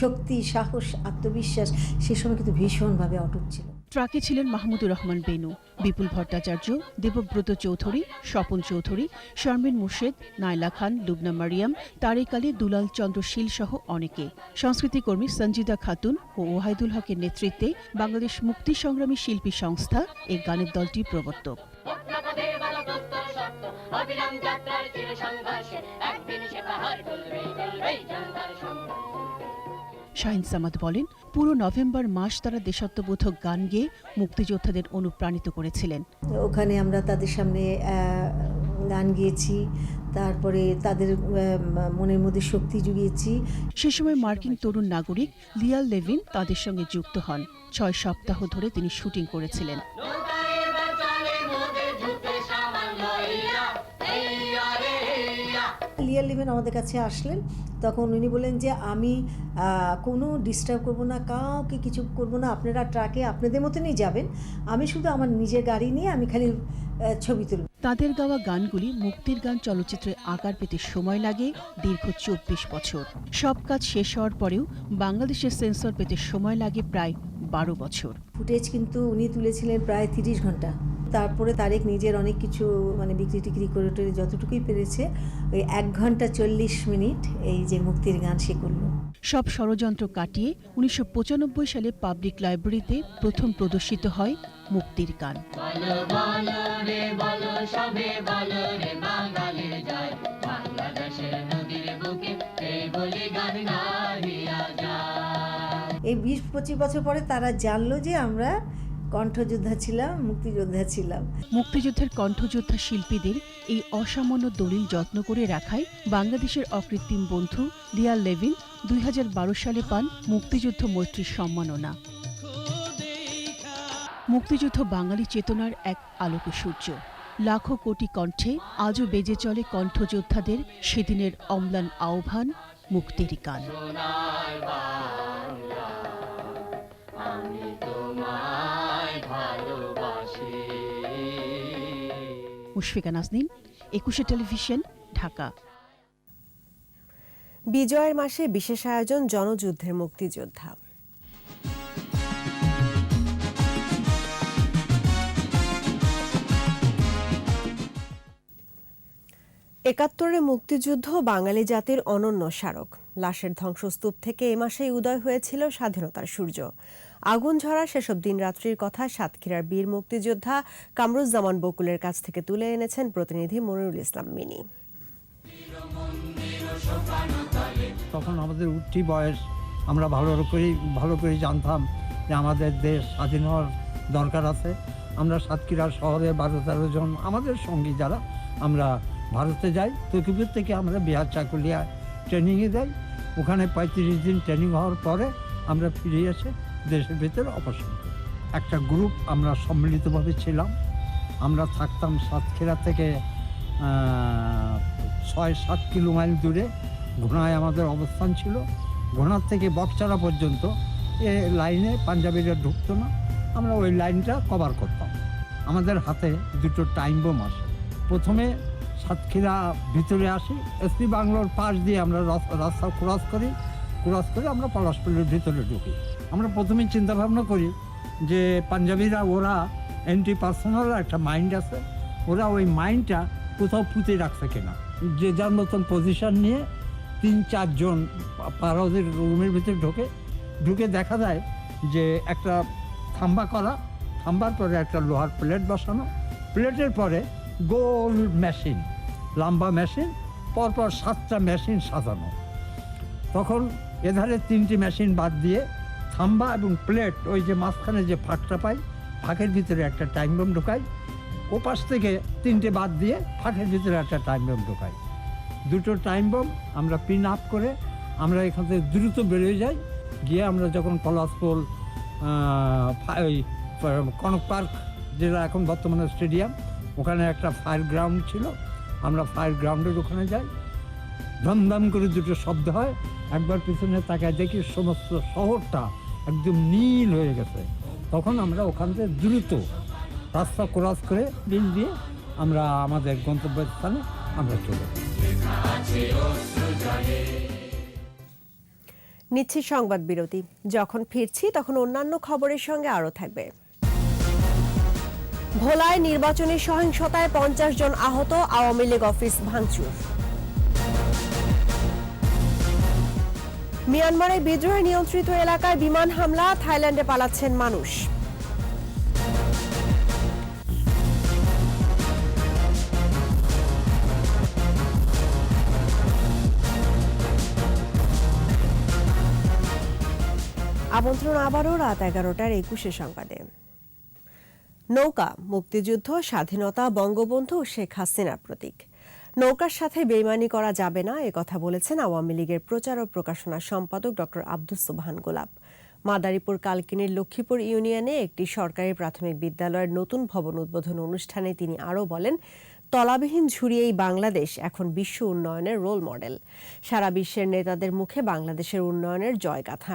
শক্তি, সাহস, আত্মবিশ্বাস সে সময় কিন্তু ভীষণভাবে অটুট ছিল। ট্রাকে ছিলেন মাহমুদুর রহমান বেনু, বিপুল ভট্টাচার্য, দেবব্রত চৌধুরী, স্বপন চৌধুরী, শারমিন মুর্শেদ, নাইলা খান, লুবনা মারিয়াম, তারেক আলী, দুলাল চন্দ্র শীল সহ অনেকে। সংস্কৃতিকর্মী সঞ্জিদা খাতুন ও ওহাইদুল হকের নেতৃত্বে বাংলাদেশ মুক্তি সংগ্রামী শিল্পী সংস্থা এই গানের দলটির প্রবর্তক। শাহিন সামাদ বলেন, পুরো নভেম্বর মাস তারা দেশাত্মবোধক গান গেয়ে মুক্তিযোদ্ধাদের অনুপ্রাণিত করেছিলেন। ওখানে আমরা তাদের সামনে গান গেয়েছি, তারপরে তাদের মনের মধ্যে শক্তি জুগিয়েছি। সে সময় মার্কিন তরুণ নাগরিক লিয়াল লেভিন তাদের সঙ্গে যুক্ত হন। 6 সপ্তাহ ধরে তিনি শুটিং করেছিলেন। লিয়া লিভেন আমাদের কাছে আসলেন, তখন উনি বললেন যে আমি কোনো ডিস্টার্ব করবো না, কাউকে কিছু করবো না, আপনারা ট্রাকে আপনাদের মতনই যাবেন, আমি শুধু আমার নিজের গাড়ি নিয়ে আমি খালি ছবি তুলব। তাদের গাওয়া গানগুলি মুক্তির গান চলচ্চিত্রে আকার পেতে সময় লাগে দীর্ঘ 24 বছর। সব কাজ শেষ হওয়ার পরেও বাংলাদেশের সেন্সর পেতে সময় লাগে প্রায় 12 বছর। ফুটেজ কিন্তু উনি তুলেছিলেন প্রায় 30 ঘন্টা। তারপরে তারেক নিজের অনেক কিছু মানে বিক্রি টিক্রি করে যতটুকুই পেরেছে ওই 1 ঘন্টা 40 মিনিট এই যে মুক্তির গান সে করল। সব ষড়যন্ত্র কাটিয়ে 1995 সালে পাবলিক লাইব্রেরিতে প্রথম প্রদর্শিত হয় মুক্তির গান। এই 20-25 বছর পরে তারা জানলো যে আমরা কণ্ঠযোদ্ধা ছিলাম, মুক্তিযোদ্ধা ছিলাম। মুক্তিযুদ্ধের কণ্ঠযোদ্ধা শিল্পীদের এই অসামান্য দলিল যত্ন করে রাখায় বাংলাদেশের অকৃত্রিম বন্ধু লিয়া লেভিন 2012 সালে পান মুক্তিযুদ্ধ মৈত্রী সম্মাননা। মুক্তিযুদ্ধ বাঙালি চেতনার এক আলোক সূর্য। লাখো কোটি কণ্ঠে আজও বেজে চলে কণ্ঠযোদ্ধাদের সেদিনের অম্লান আহ্বান, মুক্তির গান। মুশফিকা নাজনীন, 21 টেলিভিশন, ঢাকা। বিজয়ের মাসে বিশেষ আয়োজন জনযুদ্ধের মুক্তিযোদ্ধা। ৭১ মুক্তিযুদ্ধ বাঙালি জাতির অনন্য স্মারক। লাশের ধ্বংসস্তূপ থেকে এ মাসেই উদয় হয়েছিল স্বাধীনতার সূর্য। আগুন ঝরা সেসব দিনরাত্রির কথা সাতক্ষীরার বীর মুক্তিযোদ্ধা কামরুজ্জামান বকুলের কাছ থেকে তুলে এনেছেন প্রতিনিধি মনিরুল ইসলাম মিনি। তখন আমাদের উঠতি বয়স, আমরা ভালো করে জানতাম যে আমাদের দেশ স্বাধীন হওয়ার দরকার আছে। আমরা সাতক্ষীরা শহরে 12-13 জন আমাদের সঙ্গী যারা আমরা ভারতে যাই। তকিপুর থেকে আমরা বিহার চাকুলিয়া ট্রেনিংয়ে যাই। ওখানে 35 দিন ট্রেনিং হওয়ার পরে আমরা ফিরে এসে দেশের ভিতরে অপসারণ করি। একটা গ্রুপ আমরা সম্মিলিতভাবে ছিলাম। আমরা থাকতাম সাতক্ষীরা থেকে 6-7 কিলোমাইল দূরে ঘোড়ায় আমাদের অবস্থান ছিল। ঘোড়ার থেকে বকচারা পর্যন্ত এ লাইনে পাঞ্জাবিরা ঢুকতো না, আমরা ওই লাইনটা কভার করতাম। আমাদের হাতে 2টো টাইম বোম আসে। প্রথমে সাতক্ষীরা ভিতরে আসি, এসপি বাংলোর পাশ দিয়ে আমরা রাস্তা ক্রস করে আমরা পলাশপল্লির ভিতরে ঢুকি। আমরা প্রথমেই চিন্তা ভাবনা করি যে পাঞ্জাবিরা ওরা অ্যান্টি পার্সোনাল একটা মাইন্ড আছে, ওরা ওই মাইন্ডটা কোথাও পুঁতে রাখছে কিনা। যে যার মতন পজিশন নিয়ে 3-4 জন পারদের রুমের ভিতরে ঢুকে দেখা যায় যে একটা থাম্বার পরে একটা লোহার প্লেট বসানো, প্লেটের পরে গোল মেশিন, লম্বা মেশিন, পরপর 7টা মেশিন সাজানো। তখন এধারে 3টি মেশিন বাদ দিয়ে থাম্বা এবং প্লেট, ওই যে মাঝখানে যে ফাঁকটা পাই, ফাঁকের ভিতরে একটা টাইম বম ঢোকাই। ও পাশ থেকে 3টে বাদ দিয়ে ফাঁকের ভিতরে একটা টাইম বম ঢোকাই। 2টো টাইম বম আমরা পিন আপ করে আমরা এখান থেকে দ্রুত বেরিয়ে যাই। গিয়ে আমরা যখন পলাশপোল, ওই কনক পার্ক যেটা এখন বর্তমানে স্টেডিয়াম, ওখানে একটা ফায়ার গ্রাউন্ড ছিল, আমরা ফায়ার গ্রাউন্ডের ওখানে যাই। ধমধম করে 2টো শব্দ হয়। একবার পিছনে তাকায় দেখি সমস্ত শহরটা একদম নীল হয়ে গেছে। তখন আমরা ওখান থেকে দ্রুত রাস্তা ক্রস করে বিল দিয়ে আমরা আমাদের গন্তব্যস্থানে আমরা চলে যাই। নিচ্ছি সংবাদ বিরতি। যখন ফিরছি তখন অন্যান্য খবরের সঙ্গে আরও থাকবে। ভোলায় নির্বাচনী সহিংসতায় 50 জন আহত, আওয়ামী লীগ অফিস ভাঙচুর। মিয়ানমারে বিদ্রোহে নিয়ন্ত্রিত এলাকায় বিমান হামলা, থাইল্যান্ডে পালাচ্ছেন মানুষ। আমন্ত্রণ আবারও রাত 11টার 21 সংবাদে। নৌকা মুক্তিযুদ্ধ, স্বাধীনতা, বঙ্গবন্ধু, শেখ হাসিনার প্রতীক। নৌকার সাথে বেইমানি করা যাবে না, একথা বলেছেন আওয়ামী লীগের প্রচার ও প্রকাশনা সম্পাদক ডক্টর আব্দুস সোবহান গোলাপ। মাদারীপুর কালকিনির লক্ষ্মীপুর ইউনিয়নে একটি সরকারি প্রাথমিক বিদ্যালয়ের নতুন ভবন উদ্বোধন অনুষ্ঠানে তিনি আরও বলেন, তলাবিহীন ঝুড়িয়েই বাংলাদেশ এখন বিশ্ব উন্নয়নের রোল মডেল। সারা বিশ্বের নেতাদের মুখে বাংলাদেশের উন্নয়নের জয়গাথা।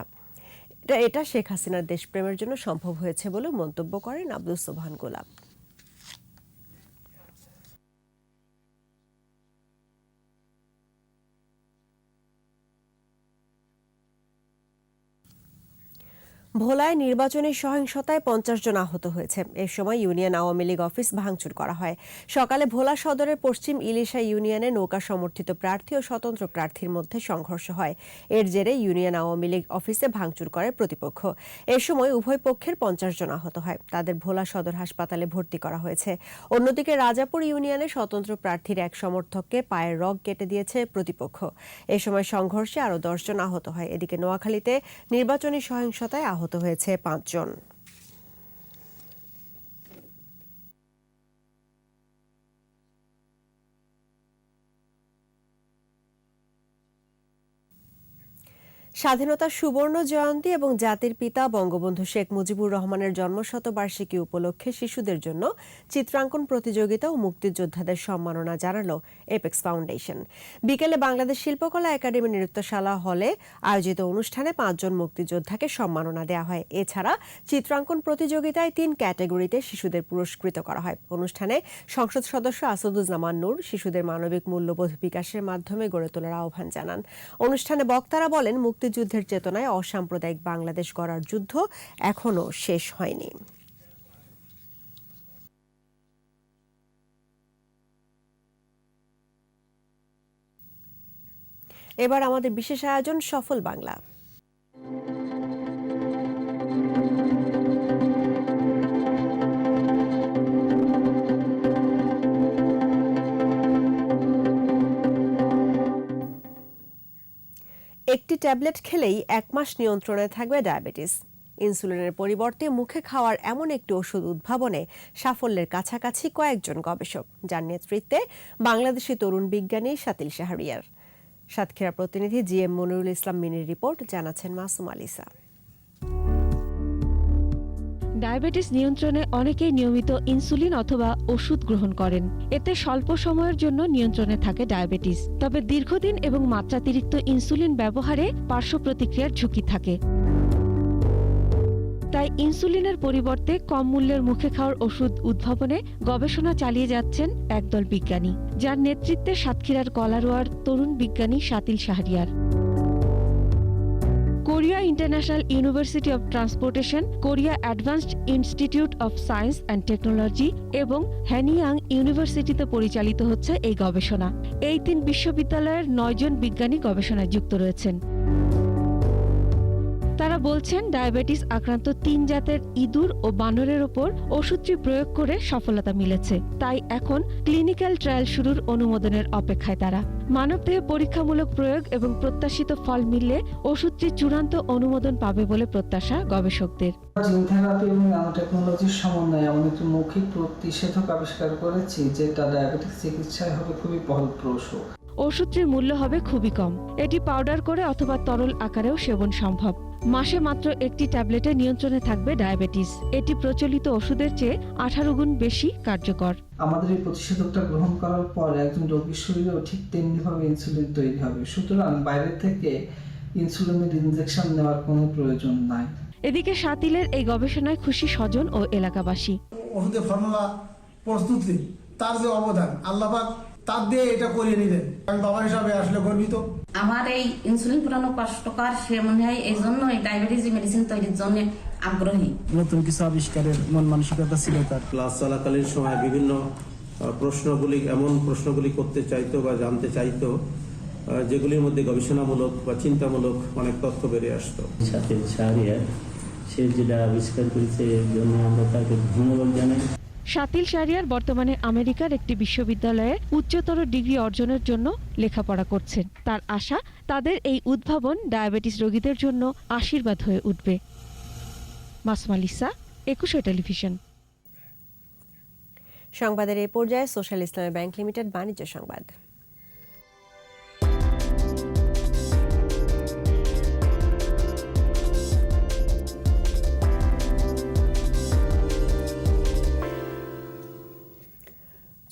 এটা শেখ হাসিনার দেশপ্রেমের জন্য সম্ভব হয়েছে বলে মন্তব্য করেন আব্দুস সোবহান গোলাপ। ভোলায় নির্বাচনী সহিংসতায় 50 জন আহত হয়েছে। এ সময় ইউনিয়ন আওয়ামী লীগ অফিস ভাঙচুর করা হয়। সকালে ভোলা সদরের পশ্চিম ইলিশা ইউনিয়নে নৌকা সমর্থিত প্রার্থী ও স্বতন্ত্র প্রার্থীর মধ্যে সংঘর্ষ হয়। এর জেরে ইউনিয়ন আওয়ামী লীগ অফিসে ভাঙচুর করে প্রতিপক্ষ। এ সময় উভয় পক্ষের 50 জন আহত হয়। তাদের ভোলা সদর হাসপাতালে ভর্তি করা হয়েছে। অন্যদিকে রাজাপুর ইউনিয়নে স্বতন্ত্র প্রার্থীর এক সমর্থককে পায়ের রগ কেটে দিয়েছে প্রতিপক্ষ। এ সময় সংঘর্ষে আরও 10 জন আহত হয়। এদিকে নোয়াখালীতে নির্বাচনী সহিংসতায় আহত হয়েছে 5 জন। স্বাধীনতার সুবর্ণ জয়ন্তী এবং জাতির পিতা বঙ্গবন্ধু শেখ মুজিবুর রহমানের জন্মশতবার্ষিকী উপলক্ষে শিশুদের জন্য চিত্রাঙ্কন প্রতিযোগিতা ও মুক্তিযোদ্ধাদের সম্মাননা জানালো এপেক্স ফাউন্ডেশন। বিকেলে বাংলাদেশ শিল্পকলা একাডেমি নৃত্যশালা হলে আয়োজিত অনুষ্ঠানে 5 জন মুক্তিযোদ্ধাকে সম্মাননা দেওয়া হয়। এছাড়া চিত্রাঙ্কন প্রতিযোগিতায় 3 ক্যাটাগরিতে শিশুদের পুরস্কৃত করা হয়। অনুষ্ঠানে সংসদ সদস্য আসাদুজ্জামান নূর শিশুদের মানবিক মূল্যবোধ বিকাশের মাধ্যমে গড়ে তোলার আহ্বান জানান। অনুষ্ঠানে বক্তারা বলেন, মুক্তিযুদ্ধের চেতনায় অসাম্প্রদায়িক বাংলাদেশ গড়ার যুদ্ধ এখনো শেষ হয়নি। এবার আমাদের বিশেষ আয়োজন সফল বাংলা। একটি ট্যাবলেট খেলেই 1 মাস নিয়ন্ত্রণে থাকবে ডায়াবেটিস। ইনসুলিনের পরিবর্তে মুখে খাওয়ার এমন একটি ওষুধ উদ্ভাবনে সাফল্যের কাছাকাছি কয়েকজন গবেষক, যার নেতৃত্বে বাংলাদেশি তরুণ বিজ্ঞানী শাতিল শাহরিয়ার। সাতক্ষীরা প্রতিনিধি জিএম মনিরুল ইসলাম মিনির রিপোর্ট, জানাচ্ছেন মাসুম আলিসা। ডায়াবেটিস নিয়ন্ত্রণে অনেকেই নিয়মিত ইনসুলিন অথবা ওষুধ গ্রহণ করেন। এতে স্বল্প সময়ের জন্য নিয়ন্ত্রণে থাকে ডায়াবেটিস। তবে দীর্ঘদিন এবং মাত্রাতিরিক্ত ইনসুলিন ব্যবহারে পার্শ্ব প্রতিক্রিয়ার ঝুঁকি থাকে। তাই ইনসুলিনের পরিবর্তে কম মূল্যের মুখে খাওয়ার ওষুধ উদ্ভাবনে গবেষণা চালিয়ে যাচ্ছেন একদল বিজ্ঞানী, যার নেতৃত্বে সাতক্ষীরার কলারোয়ার তরুণ বিজ্ঞানী Shatil Shahriar. Korea international university of transportation, Korea advanced institute of science and technology এবং হ্যানিয়াং ইউনিভার্সিটিতে পরিচালিত হচ্ছে এই গবেষণা। এই 3 বিশ্ববিদ্যালয়ের 9 জন বিজ্ঞানী গবেষণায় যুক্ত রয়েছেন। তারা বলছেন, ডায়াবেটিস আক্রান্ত 3 জাতের ইঁদুর ও বানরের ওপর ওষুধটি প্রয়োগ করে সফলতা মিলেছে। তাই এখন ক্লিনিক্যাল ট্রায়াল শুরুর অনুমোদনের অপেক্ষায় তারা। মানবদেহে পরীক্ষামূলক প্রয়োগ এবং প্রত্যাশিত ফল মিললে ওষুধটি চূড়ান্ত অনুমোদন পাবে বলে প্রত্যাশা গবেষকদের। জিন থেরাপি এবং ন্যানোটেকনোলজির সমন্বয়ে এমন একটি মৌখিক প্রতিষেধক আবিষ্কার করেছি যেটা ডায়াবেটিস চিকিৎসায় হবে খুবই ফলপ্রসূ। ওষুধটির মূল্য হবে খুবই কম। এটি পাউডার করে অথবা তরল আকারেও সেবন সম্ভব। মাসে মাত্র একটি ট্যাবলেটে নিয়ন্ত্রণে থাকবে ডায়াবেটিস। এটি প্রচলিত ওষুধের চেয়ে 18 গুণ বেশি কার্যকর। আমাদের এই প্রতিষেধকটা গ্রহণ করার পর একজন রোগীর শরীরেও ঠিক তেমনিভাবে ইনসুলিন তৈরি হবে। সুতরাং বাইরে থেকে ইনসুলিনের ইনজেকশন নেওয়ার কোনো প্রয়োজন নাই। এদিকে শাতিলের এই গবেষণায় খুশি স্বজন ও এলাকাবাসী। ওষুধের ফর্মুলা প্রস্তুতি, তার যে অবদান, আল্লাহ পাক তার দিয়ে এটা করিয়ে নিলেন। আমি বাবা হিসাবে আসলে গর্বিত। আমার এই ইনসুলিন পুরানো কষ্টকর, সে মনে হয় এই জন্য এই ডায়াবেটিস মেডিসিন তৈরির জন্য আগ্রহী। নতুন কিছু আবিষ্কারের মন মানসিকতা ছিল তার। ক্লাস চলাকালীন সময় বিভিন্ন প্রশ্নগুলি করতে চাইতো বা জানতে চাইতো, যেগুলির মধ্যে গবেষণামূলক বা চিন্তামূলক অনেক তথ্য বেরিয়ে আসতো। শাতিল শাহরিয়ার সে যেটা আবিষ্কার করেছে এর জন্য আমরা তাকে ধন্যবাদ জানাই। শাতিল শাহরিয়ার বর্তমানে আমেরিকার একটি বিশ্ববিদ্যালয়ে উচ্চতর ডিগ্রি অর্জনের জন্য লেখাপড়া করছেন। তার আশা, তাদের এই উদ্ভাবন ডায়াবেটিস রোগীদের জন্য আশীর্বাদ হয়ে উঠবে। Masuma Lisa, 21 television. সংবাদের এই পর্যায়ে সোশ্যাল ইসলামী ব্যাংক লিমিটেড বাণিজ্য সংবাদ।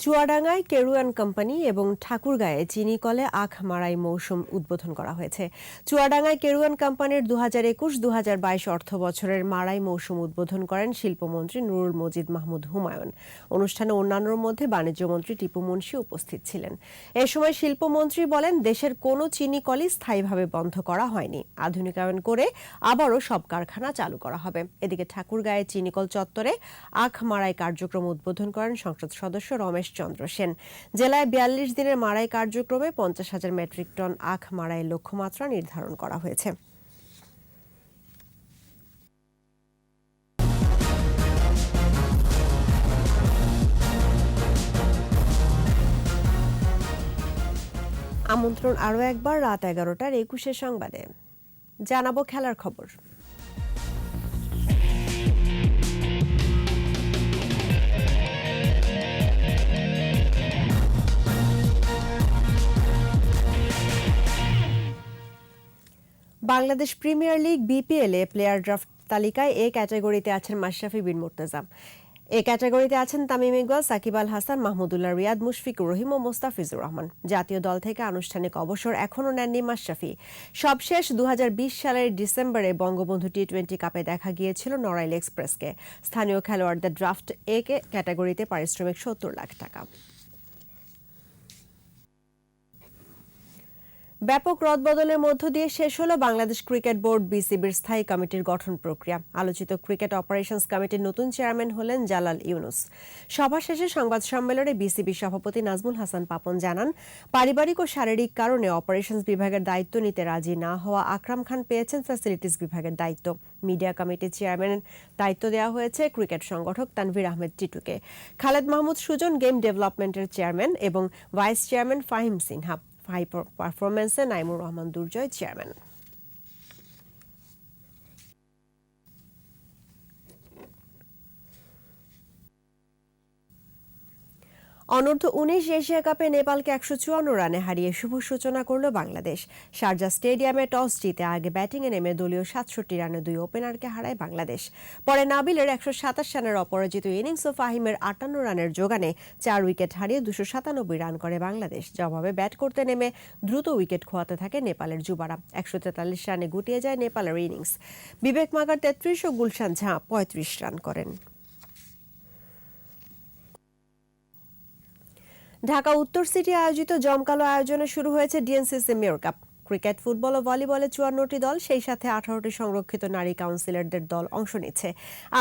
চুয়াডাঙ্গায় কেরুয়ান কোম্পানি এবং ঠাকুরগাঁয়ে চিনি কলে আখ মাড়াই মৌসুম উদ্বোধন করা হয়েছে। চুয়াডাঙ্গায় কেরুয়ান কোম্পানির 2021-2022 অর্থ বছরের মাড়াই মৌসুম উদ্বোধন করেন শিল্পমন্ত্রী নুরুল মজিদ মাহমুদ হুমায়ুন। অনুষ্ঠানে অন্যান্যর মধ্যে বাণিজ্যমন্ত্রী টিপু মুন্সি উপস্থিত ছিলেন। এ সময় শিল্পমন্ত্রী বলেন, দেশের কোনো চিনি কলই স্থায়ীভাবে বন্ধ করা হয়নি, আধুনিকায়ন করে আবারও সব কারখানা চালু করা হবে। এদিকে ঠাকুরগাঁয়ে চিনিকল চত্বরে আখ মাড়াই কার্যক্রম উদ্বোধন করেন সংসদ সদস্য রমেশ চন্দ্র সেন। জেলায় 42 দিনের মাড়াই কার্যক্রমে 50,000 মেট্রিক টন আখ মাড়াইয়ের লক্ষ্যমাত্রা নির্ধারণ করা হয়েছে। আমন্ত্রণ আরও একবার রাত 11টার 21 সংবাদে। জানাবো খেলার খবর। Bangladesh premier league BPL a player draft তালিকায় এ ক্যাটাগরিতে আছেন মাশরাফি বিন মুর্তজা। এ ক্যাটাগরিতে আছেন তামিম ইকবাল, সাকিব আল হাসান, মাহমুদুল্লাহ রিয়াদ, মুশফিকুর রহিম ও মোস্তাফিজুর রহমান। জাতীয় দল থেকে আনুষ্ঠানিক অবসর এখনও নেননি মাশরাফি। সবশেষ 2020 সালের ডিসেম্বরে বঙ্গবন্ধু টি-20 কাপে দেখা গিয়েছিল নড়াইল এক্সপ্রেসকে। স্থানীয় খেলোয়াড়দের ড্রাফট এ ক্যাটাগরিতে পারিশ্রমিক 70 লাখ টাকা। ব্যাপক রদবদলের মধ্য দিয়ে শেষ হলো বাংলাদেশ ক্রিকেট বোর্ড বিসিবির স্থায়ী কমিটির গঠন প্রক্রিয়া। আলোচিত ক্রিকেট অপারেশনস কমিটির নতুন চেয়ারম্যান হলেন জালাল ইউনুস। সভা শেষে সংবাদ সম্মেলনে বিসিবি সভাপতি নাজমুল হাসান পাপন জানান, পারিবারিক ও শারীরিক কারণে অপারেশনস বিভাগের দায়িত্ব নিতে রাজি না হওয়া আকরাম খান পেয়েছেন ফ্যাসিলিটিস বিভাগের দায়িত্ব। মিডিয়া কমিটির চেয়ারম্যানের দায়িত্ব দেওয়া হয়েছে ক্রিকেট সংগঠক তানভীর আহমেদ টিটুকে। খালেদ মাহমুদ সুজন গেম ডেভেলপমেন্টের চেয়ারম্যান এবং vice chairman Fahim Sinha. High পারফরমেন্সে নাইমুর রহমান দুর্জয় চেয়ারম্যান। অনূর্ধ্ব-19 এশিয়া কাপে নেপালকে 154 রানে হারিয়ে শুভ সূচনা করল বাংলাদেশ। শারজা স্টেডিয়ামে টস জিতে আগে ব্যাটিংয়ে নেমে দলীয় 67 রানে 2 ওপেনারকে হারায় বাংলাদেশ। পরে নাবিলের 127 রানের অপরাজিত ইনিংস ও ফাহিমের 58 রানের যোগানে 4 উইকেট হারিয়ে 297 রান করে বাংলাদেশ। জবাবে ব্যাট করতে নেমে দ্রুত উইকেট খোয়াতে থাকে নেপালের যুবারা। 143 রানে গুটিয়ে যায় নেপালের ইনিংস। বিবেক মাগার 33 ও গুলশান ঝা 35 রান করেন। ঢাকা উত্তর সিটি আয়োজিত জমকালো আয়োজনে শুরু হয়েছে DNCC mayor cup. Cricket, football ও ভলিবলে 54টি দল, সেই সাথে 18টি সংরক্ষিত নারী কাউন্সিলরদের দল অংশ নিচ্ছে।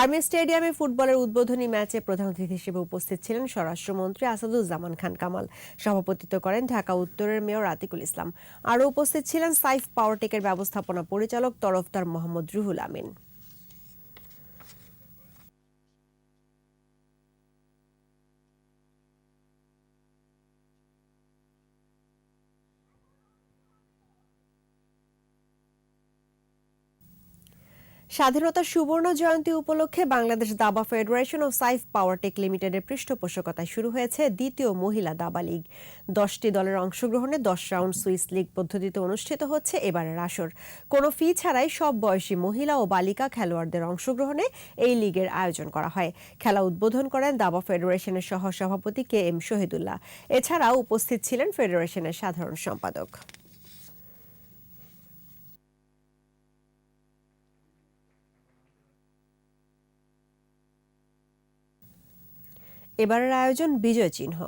আর্মি স্টেডিয়ামে ফুটবলের উদ্বোধনী ম্যাচে প্রধান অতিথি হিসেবে উপস্থিত ছিলেন স্বরাষ্ট্রমন্ত্রী আসাদুজ্জামান খান কামাল। সভাপতিত্ব করেন ঢাকা উত্তরের মেয়র আতিকুল ইসলাম। আরও উপস্থিত ছিলেন সাইফ পাওয়ারটেকের ব্যবস্থাপনা পরিচালক তরফদার মোহাম্মদ রুহুল আমিন। স্বাধীনতার সুবর্ণ জয়ন্তী উপলক্ষে বাংলাদেশ দাবা ফেডারেশন ও সাইফ পাওয়ারটেক লিমিটেডের পৃষ্ঠপোষকতায় শুরু হয়েছে দ্বিতীয় মহিলা দাবা লীগ। 10টি দলের অংশগ্রহণে 10 রাউন্ড সুইস লীগ পদ্ধতিতে অনুষ্ঠিত হচ্ছে এবারের আসর। কোনো ফি ছাড়াই সব বয়সী মহিলা ও বালিকা খেলোয়াড়দের অংশগ্রহণে এই লীগের আয়োজন করা হয়। খেলা উদ্বোধন করেন দাবা ফেডারেশনের সহ সভাপতি KM শহীদুল্লাহ। এছাড়াও উপস্থিত ছিলেন ফেডারেশনের সাধারণ সম্পাদক। এবারের আয়োজন বিজয় চিহ্ন।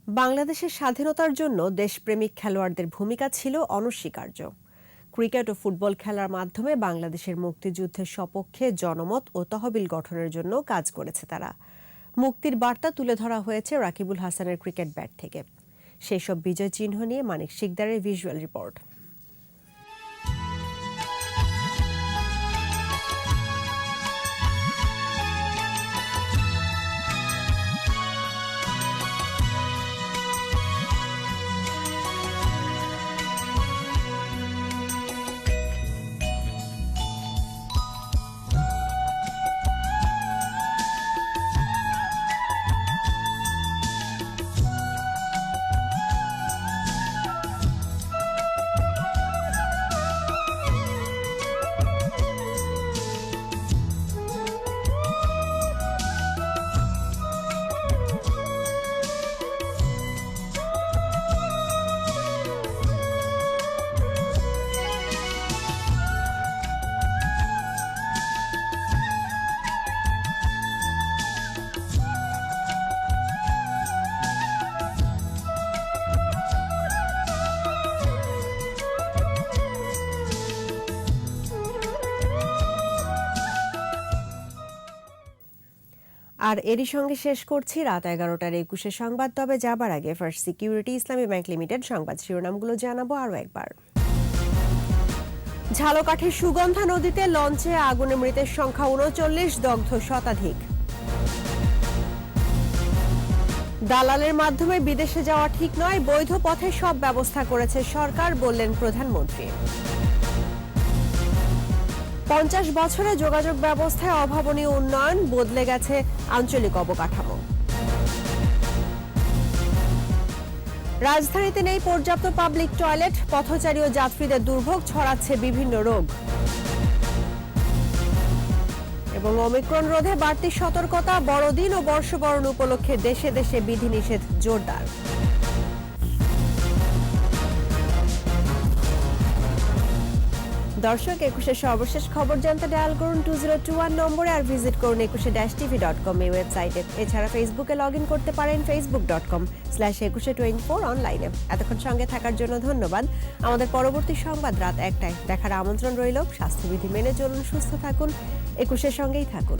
বাংলাদেশের স্বাধীনতার জন্য দেশপ্রেমিক খেলোয়াড়দের ভূমিকা ছিল অনস্বীকার্য। ক্রিকেট ও ফুটবল খেলার মাধ্যমে বাংলাদেশের মুক্তিযুদ্ধের সপক্ষে জনমত ও তহবিল গঠনের জন্য কাজ করেছে তারা। মুক্তির বার্তা তুলে ধরা হয়েছে রাকিবুল হাসানের ক্রিকেট ব্যাট থেকে। সেই সব বিজয় চিহ্ন নিয়ে মানিক শিকদারের ভিজুয়াল রিপোর্ট। আর এরই সঙ্গে শেষ করছি রাত 11টার 21 সংবাদ। তবে যাবার আগে ফার্স্ট সিকিউরিটি ইসলামী ব্যাংক লিমিটেড সংবাদ শিরোনামগুলো জানাবো আরও একবার। ঝালকাঠির সুগন্ধা নদীতে লঞ্চে আগুনে মৃতের সংখ্যা 39, দগ্ধ শতাধিক। দালালের মাধ্যমে বিদেশে যাওয়া ঠিক নয়, বৈধ পথে সব ব্যবস্থা করেছে সরকার, বললেন প্রধানমন্ত্রী। 50 বছরে যোগাযোগ ব্যবস্থায় অভাবনীয় উন্নয়ন, বদলে গেছে আঞ্চলিক অবকাঠামো। রাজধানীতে নেই পর্যাপ্ত পাবলিক টয়লেট, পথচারী ও যাত্রীদের দুর্ভোগ ছড়াচ্ছে বিভিন্ন রোগ। এবং ওমিক্রন রোধে বাড়তি সতর্কতা, বড়দিন ও বর্ষবরণ উপলক্ষে দেশে দেশে বিধিনিষেধ জোরদার। দর্শক, 21-এর সর্বশেষ খবর জানতে ডায়াল করুন 2021 নম্বরে আর ভিজিট করুন 21-tv.com এই ওয়েবসাইটে। এছাড়া ফেসবুকে লগ ইন করতে পারেন facebook.com/2124 অনলাইনে। এতক্ষণ সঙ্গে থাকার জন্য ধন্যবাদ। আমাদের পরবর্তী সংবাদ রাত 1টায় দেখার আমন্ত্রণ রইল। স্বাস্থ্যবিধি মেনে চলুন, সুস্থ থাকুন, 21-এর সঙ্গেই থাকুন।